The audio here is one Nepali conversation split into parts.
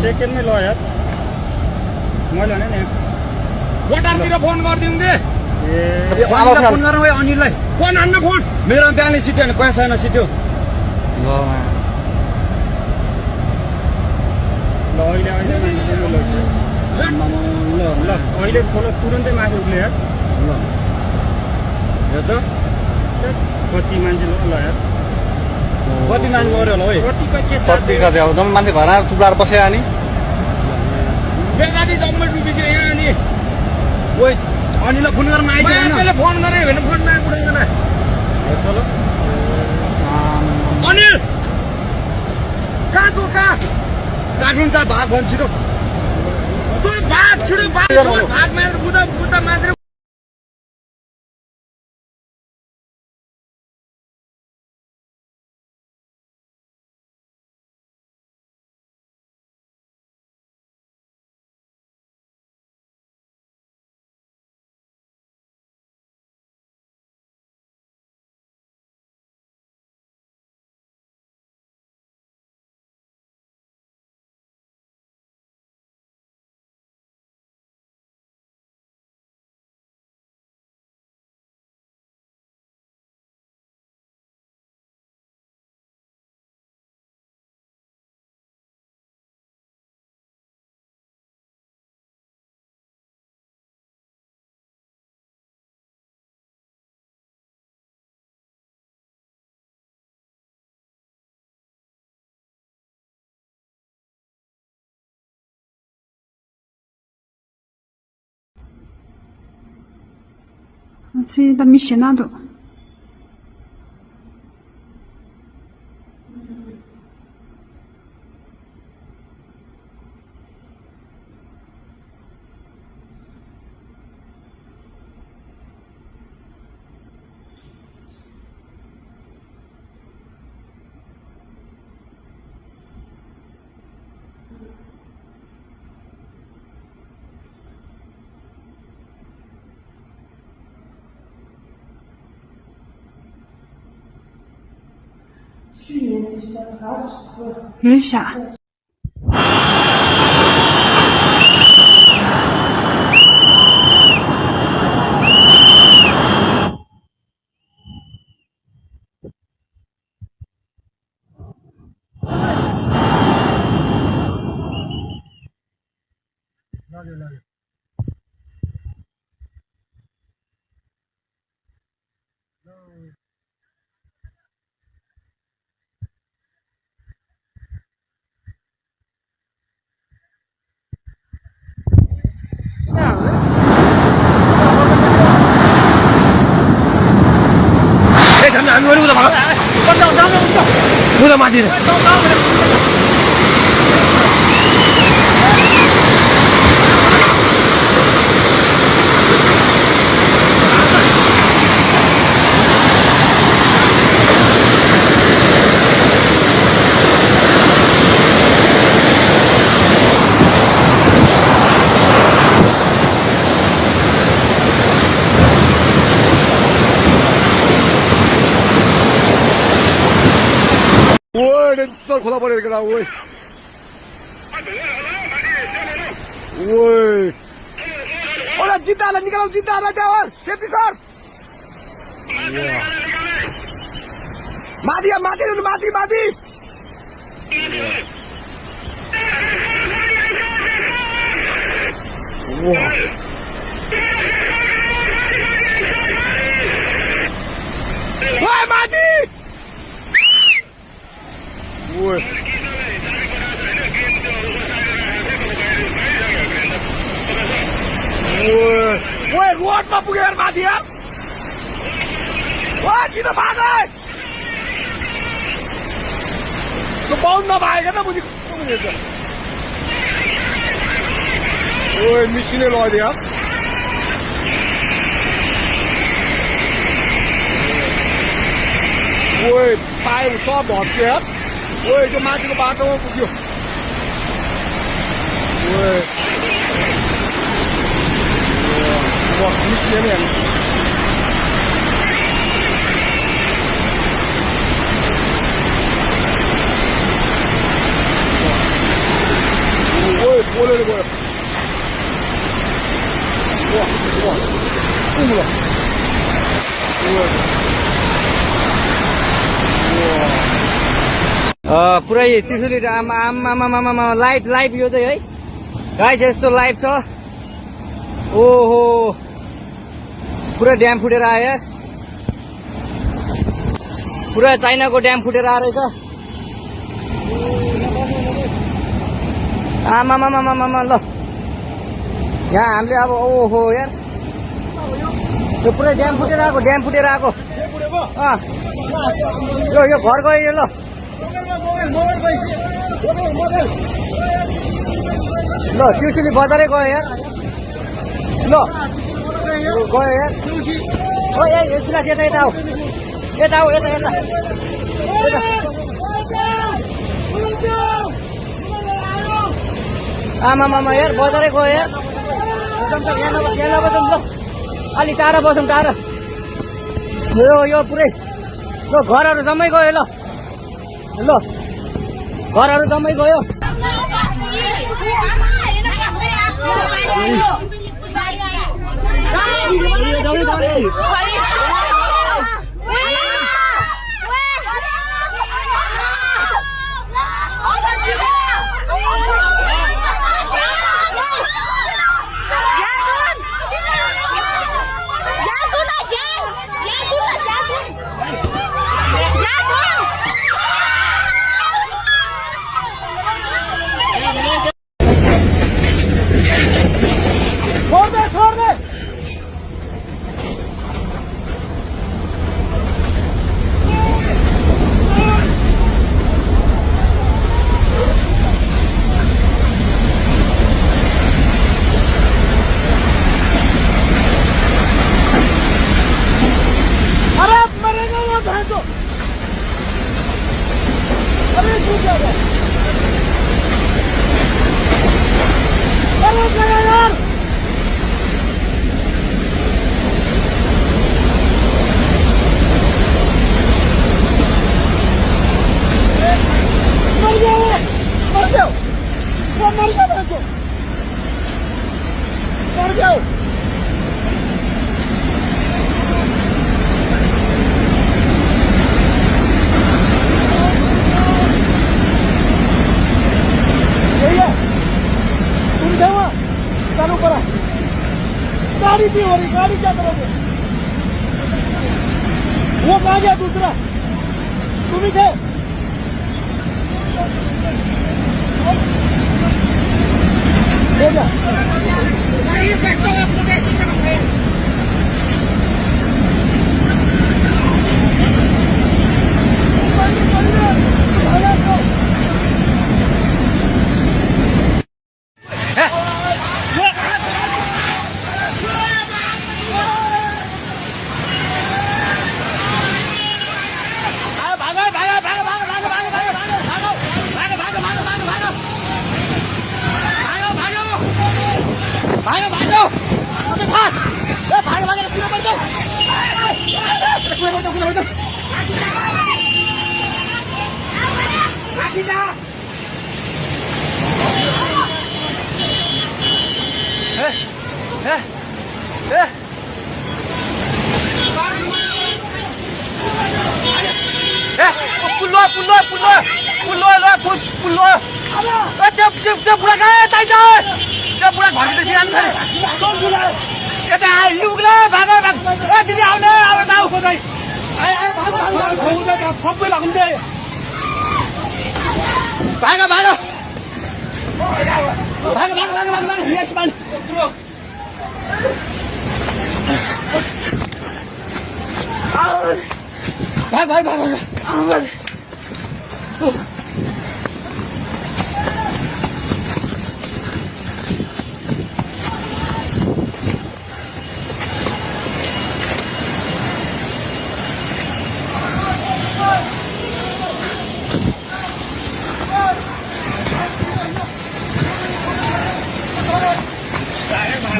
सेकेन्डमै ल यार मैले भने नि वटारतिर फोन गरिदिउँ दे फोन गरौँ है अनिललाई फोन हान्न फोन मेरो ब्याङ्कले सिट्यो भने पैसा छैन सिट्यो ल अहिले अहिले खोलो तुरन्तै माथि उठ्ने यार ल त कति मान्छे ल यार कति मान्छे मऱ्यो होला है कति कति अब जम्मै मान्छे घर चुप्लाएर बस्यो नि बेलादी जम्मै डुबिसक्यो यहाँ अनि ओइ अनिललाई फोन गर्न आइदिनु फोन गरे भने फोन नआइपुग्दैन अनिल कहाँ तँ कहाँ काठमाडौँ भाग भन्छ छिटो तँ भाग छिटो भाग मारेर बुदा मात्र Sì, da missionato. Rứ xả. Udah mati deh. 썰 골아버리겠다, 오이. 오이. Hola, cinta, la nicalau cinta, la jawab, safety sir. Mati ya, mati, mati. Wah. Wah, mati. Woi. Woi, road ma punya air mati ya? Wah, kita bagai. Tu bau na bagai kan? Mujhe ओए मिसिने लगिदियो ओए पाइप सब भत्क्यो यार ओए त्यो माथिको बाटोमा पुग्यो ओए मिसिने नै हेर्नु ओए बोलेर गयो पुरै त्रिशुली आमा लाइभ यो चाहिँ है गाइस यस्तो लाइभ छ ओहो पुरा ड्याम फुटेर आयो पुरा चाइनाको ड्याम फुटेर आएर छ आमा ल यहाँ हामीले अब ओहो यार यो पुरै ड्याम फुटेर आएको यो घर गयो ल ल त्रिशुली बजारै गयो यार ल गयो यार ओ यता आऊ यता आमा यार बजारै गयो यार यहाँ नबसौँ ल अलि टाढा बसौँ टाढा यो पुरै ल घरहरू जम्मै गयो ल घरहरू जम्मै गयो गाड़ी भी हो रही गाड़ी क्या करोगे वो कहा गया दूसरा तुम ही थे हो गया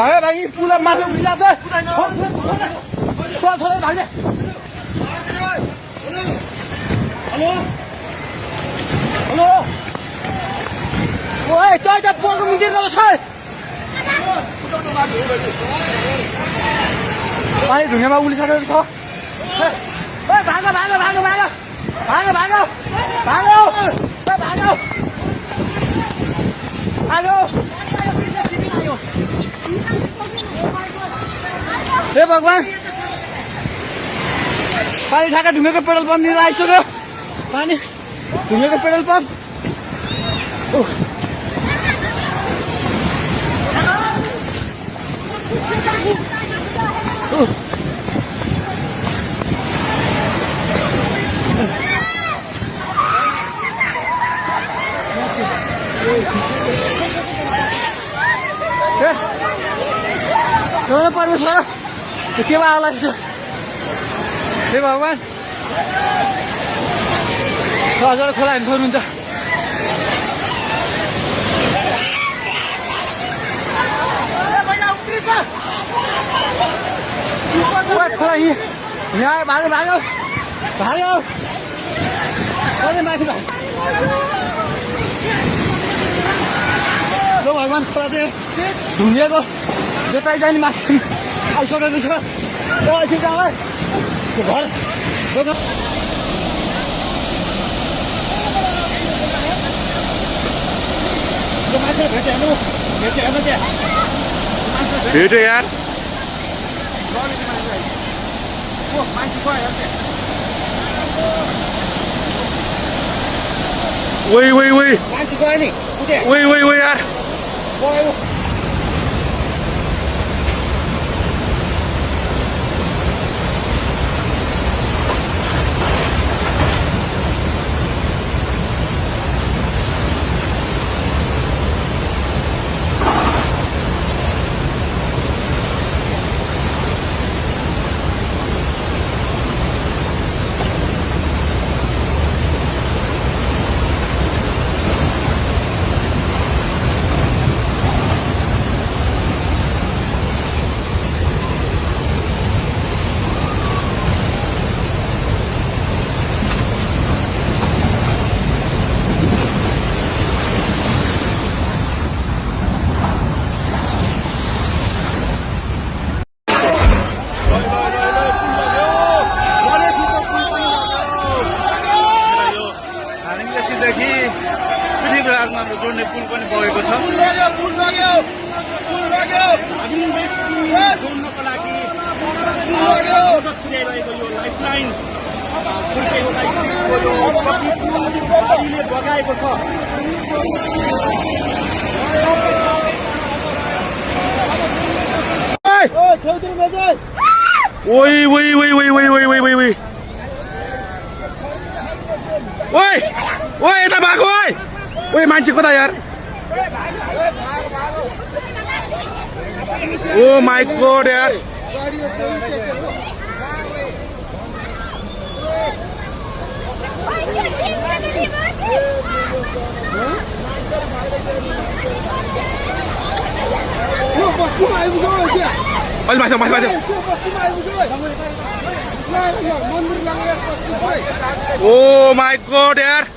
भाग्यो भागी पुला माथि उभिरहेको छ छोरा भाग्ने हेलो हेलो ओए तै त पोको मिटिङ गर्छ पानी ढुङ्गामा उलिसकेको छ भागो भागो भागो भागो भागो भागो भागो भागो भागो हे भगवान् पानी ठाका ढुङ्गेको पेट्रोल पम्प लिएर आइसक्यो पानी ढुङ्गेको पेट्रोल पम्प परमेश्वर के आला हे भगवान् हजुर खोला हेर्नु सक्नुहुन्छ खोला यहाँ भागो भागो भागो माथि भागो भगवान् खोला चाहिँ ढुङ्गेको जतै जाने माथि आइसकेको छ घर भेट्यो यार वही वही वही वही वही वही यार जोड्ने पुल पनि बगेको छ जोड्नको लागि मद्दत पुर्याइरहेको यो लाइफलाइन बगाएको छ ओइ ओइ ओइ ओइ ओइ ओइ ओइ ओइ ओइ ओइ ओइ यता भागो ओइ ओइ मान्छे कता यार ओ माय गॉड यार अलि माथि माथि माथि ओ माय गॉड यार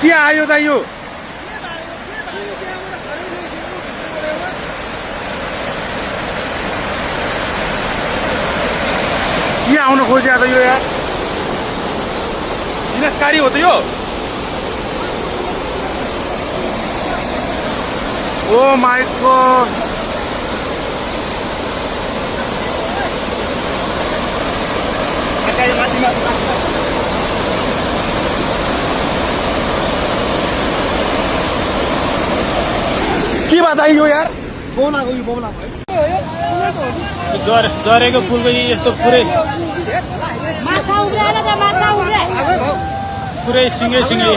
के आयो त यो के आउन खोजे त यो यार विनाशकारी हो त यो ओ माय गॉड के बात आयो यार जरेको फुलको यस्तो पुरै पुरै सिङ्गै सिङ्गै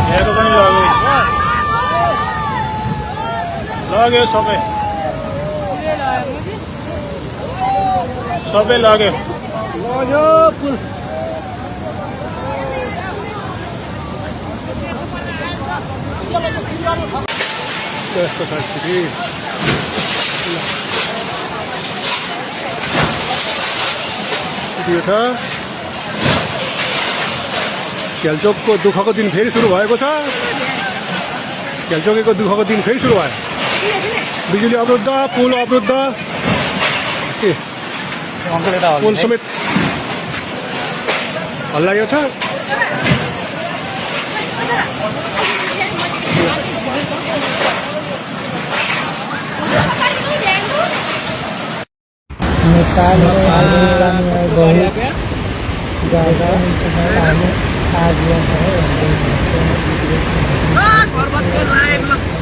हेरेको पनि लग्यो लाग्यो सबै सबै लाग्यो यस्तो छ स्थिति यो छ खेलचोकको दुःखको दिन फेरि सुरु भएको छ खेलचोकेको दुःखको दिन फेरि सुरु भयो बिजुली अवरुद्ध पुल अवरुद्ध पुल समेत हल्लायो छ नेपाल में बहुत ज़्यादा आने आ गया है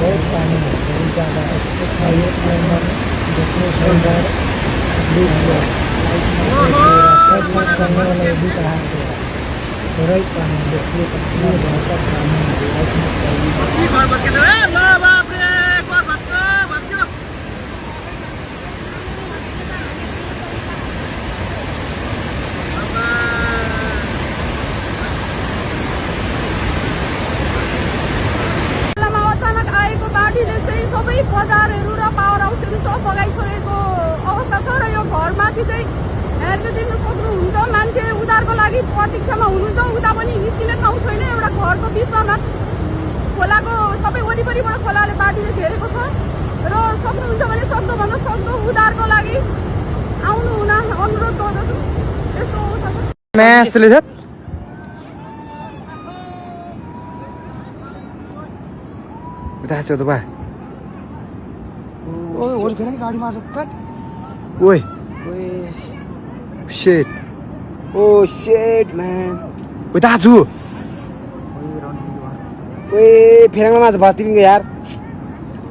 बहुत पानी है बहुत ज़्यादा इसके देखने सुंदर करने वाला भी सहारा दे थोड़ा ही पानी देखिए कितना बेहतर पानी सबै बजारहरू र पावर हाउसहरू सब बगाइसकेको अवस्था छ र यो घरमाथि चाहिँ हेर्दै देख्न सक्नुहुन्छ मान्छे उधारको लागि प्रतीक्षामा हुनुहुन्छ उता पनि निस्किने ठाउँ छैन एउटा घरको बिचमा खोलाको सबै वरिपरिबाट खोलाले बाढीले घेरेको छ र सक्नुहुन्छ भने सक्दोभन्दा सक्दो उधारको लागि आउनु हुन अनुरोध गर्दछु यस्तो अवस्था छ गाडी मार्छ Oi. Shit. Oh shit, man. Oi, दाजु. ओए फेरङमा माछ बस्ती पिङको यार.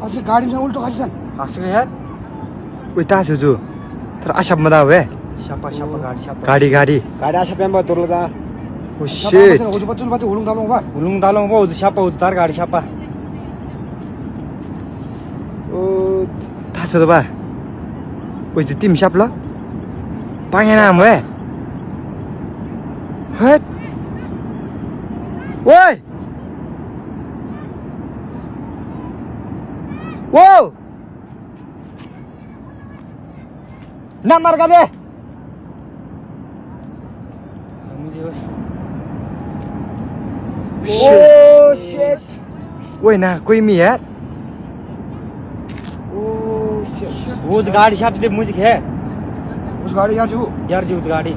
अस्ति गाडीमा उल्टो खसिसन. खसेको यार. ओए दाजु जो. तर आशपमा दा बे. Siapa गाडी siapa. गाडी आशपमा तोर्लो जा. Oh shit. Uju bacun baca ulung dalong ba. Ulung dalong ba uju siapa uju tar गाडी siapa. Oh, दाजु त बा. Ôi chứ tìm sắp lắm. Ba ngày nào vậy? Hết. Ôi. Wow. Năm mar ka de. Oh shit. Ôi na कोई मी है? उस गाड़ी साहब से म्यूजिक है उस गाडी यार जी उस गाड़ी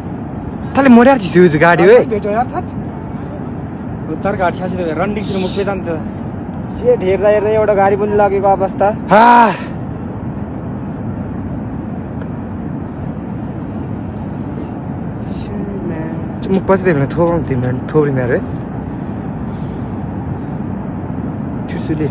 थाले मोरार जी उस गाड़ी ओए बेटो यार थात उतर गाडी साहब से रन्डिङ सुरु मुख पेदान त से हेर्दा एउटा गाडी पनि लागेको अवस्था हा मुख पछि देख्न थोरम तिम्रो थोरी मेरो ठुसुली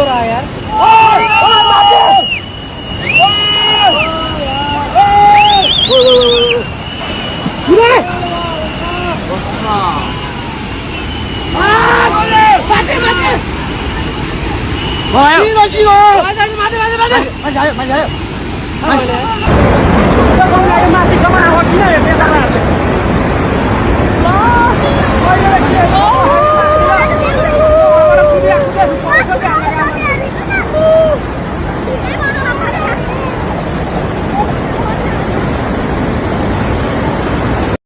हो रहा है यार? Oh,